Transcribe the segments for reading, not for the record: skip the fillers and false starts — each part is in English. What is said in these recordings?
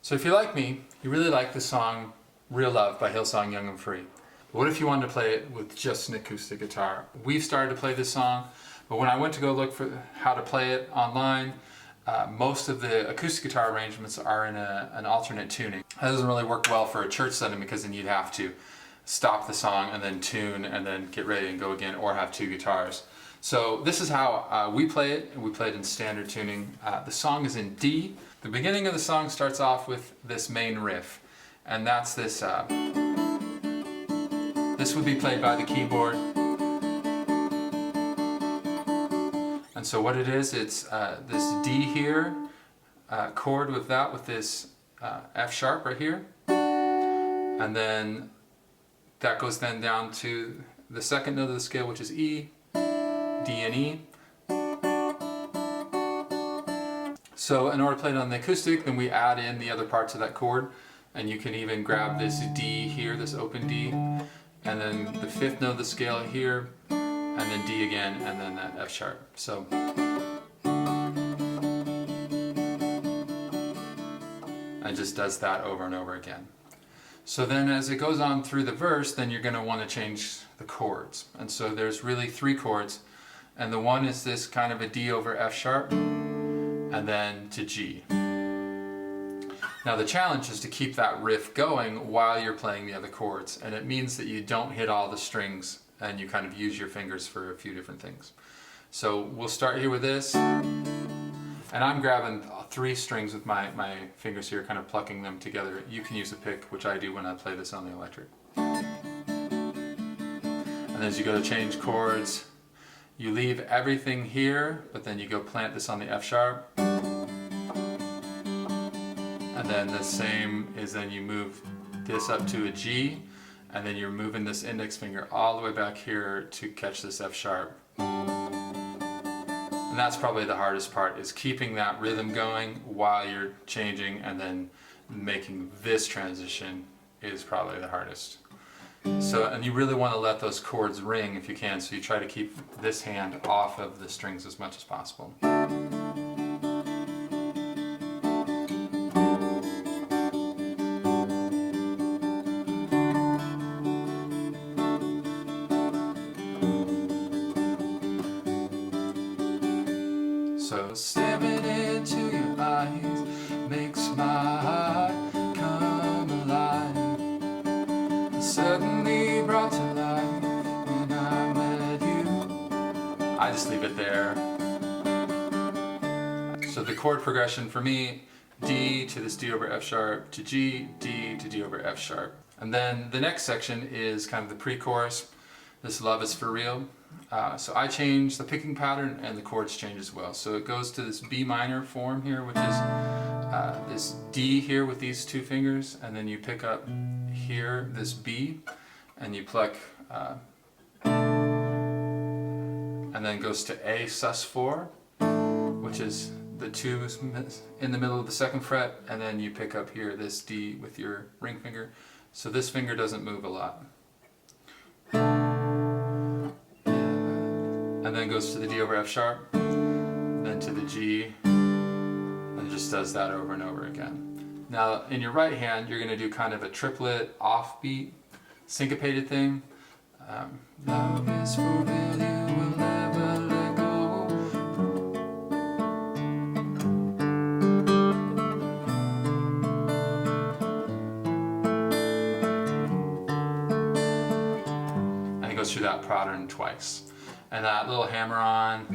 So if you're like me, you really like the song Real Love by Hillsong Young and Free. But what if you wanted to play it with just an acoustic guitar? We've started to play this song, but when I went to go look for how to play it online, most of the acoustic guitar arrangements are in an alternate tuning. That doesn't really work well for a church setting because then you'd have to stop the song and then tune and then get ready and go again, or have two guitars. So this is how we play it, and we play it in standard tuning. The song is in D. The beginning of the song starts off with this main riff, and that's this. This would be played by the keyboard. And so what it is, it's this D here, chord with that, with this F sharp right here. And then that goes then down to the second note of the scale, which is E, D and E. So in order to play it on the acoustic, then we add in the other parts of that chord. And you can even grab this D here, this open D, and then the fifth note of the scale here, and then D again, and then that F sharp. So it just does that over and over again. So then as it goes on through the verse, then you're going to want to change the chords. And so there's really three chords, and the one is this kind of a D over F sharp, and then to G. Now the challenge is to keep that riff going while you're playing the other chords, and it means that you don't hit all the strings and you kind of use your fingers for a few different things. So we'll start here with this, and I'm grabbing three strings with my fingers here, kind of plucking them together. You can use a pick, which I do when I play this on the electric. And as you go to change chords, you leave everything here, but then you go plant this on the F sharp. And then the same is then you move this up to a G, and then you're moving this index finger all the way back here to catch this F sharp. And that's probably the hardest part, is keeping that rhythm going while you're changing, and then making this transition is probably the hardest. So, and you really want to let those chords ring if you can, so you try to keep this hand off of the strings as much as possible. So staring into your eyes makes my heart come alive. Suddenly brought to life when I met you. I just leave it there. So the chord progression for me, D to this D over F sharp to G, D to D over F sharp. And then the next section is kind of the pre-chorus. This love is for real. So I change the picking pattern, and the chords change as well. So it goes to this B minor form here, which is this D here with these two fingers, and then you pick up here this B, and you pluck, and then goes to A sus4, which is the two in the middle of the second fret, and then you pick up here this D with your ring finger. So this finger doesn't move a lot. And then goes to the D over F sharp, then to the G, and it just does that over and over again. Now in your right hand, you're going to do kind of a triplet offbeat syncopated thing. Love is for real, you will never let go. And it goes through that pattern twice. And that little hammer-on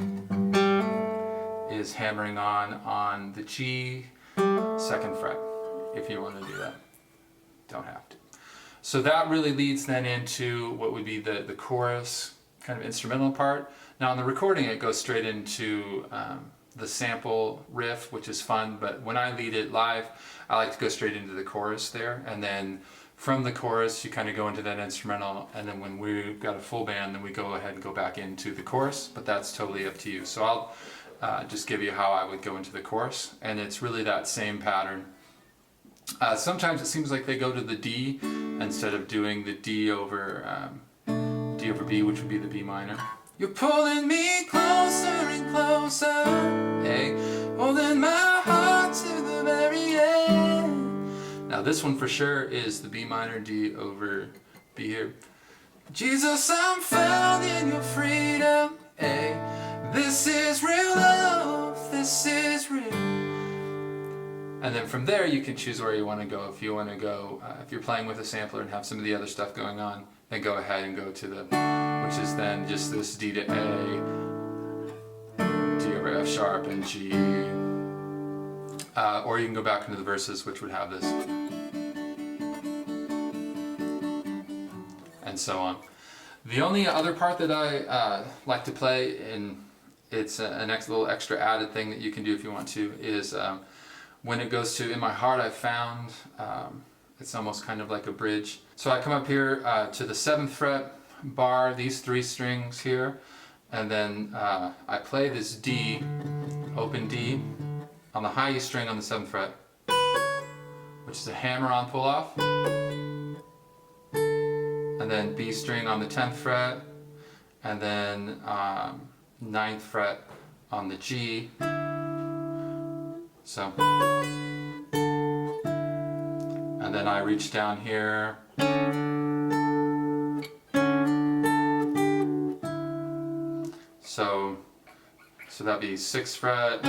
is hammering on the G second fret, if you want to do that. Don't have to. So that really leads then into what would be the chorus, kind of instrumental part. Now in the recording it goes straight into the sample riff, which is fun, but when I lead it live, I like to go straight into the chorus there, and then from the chorus you kind of go into that instrumental, and then when we've got a full band, then we go ahead and go back into the chorus, but that's totally up to you. So I'll just give you how I would go into the chorus, and it's really that same pattern. Sometimes it seems like they go to the D instead of doing the D over B, which would be the B minor. You're pulling me closer and closer, hey, holding my heart to the very end. This one for sure is the B minor D over B here. Jesus, I'm found in your freedom. Hey, this is real love. This is real. And then from there you can choose where you want to go. If you want to go, if you're playing with a sampler and have some of the other stuff going on, then go ahead and go to the, which is then just this D to A, D over F sharp and G. Or you can go back into the verses, which would have this. And so on. The only other part that I like to play, and it's a next little extra added thing that you can do if you want to, is when it goes to In My Heart I Found, it's almost kind of like a bridge. So I come up here to the 7th fret bar, these 3 strings here, and then I play this D, open D, on the high E string on the 7th fret, which is a hammer-on pull-off, and then B string on the 10th fret, and then 9th fret on the G. So, and then I reach down here, so that'd be 6th fret,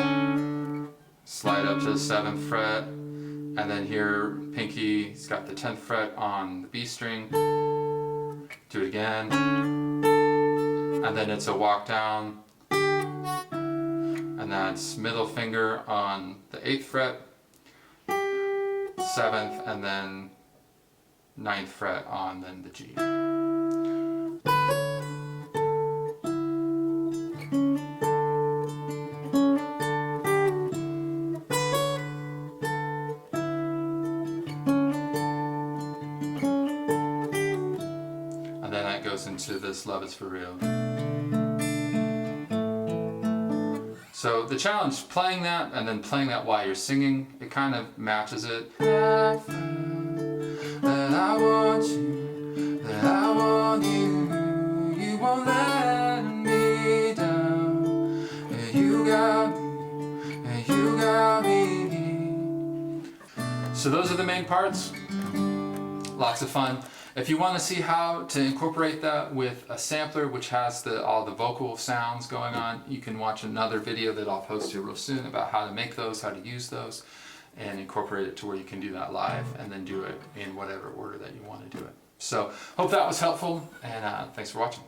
slide up to the 7th fret, and then here pinky's got the 10th fret on the B string, do it again, and then it's a walk down, and that's middle finger on the 8th fret, 7th, and then 9th fret on then the G. And then that goes into this Love Is For Real. So the challenge, playing that and then playing that while you're singing, it kind of matches it. I found that I want you, that I want you, you won't let me down, and you got me, and you got me. So those are the main parts, lots of fun. If you want to see how to incorporate that with a sampler which has all the vocal sounds going on, you can watch another video that I'll post here real soon about how to make those, how to use those, and incorporate it to where you can do that live and then do it in whatever order that you want to do it. So hope that was helpful, and thanks for watching.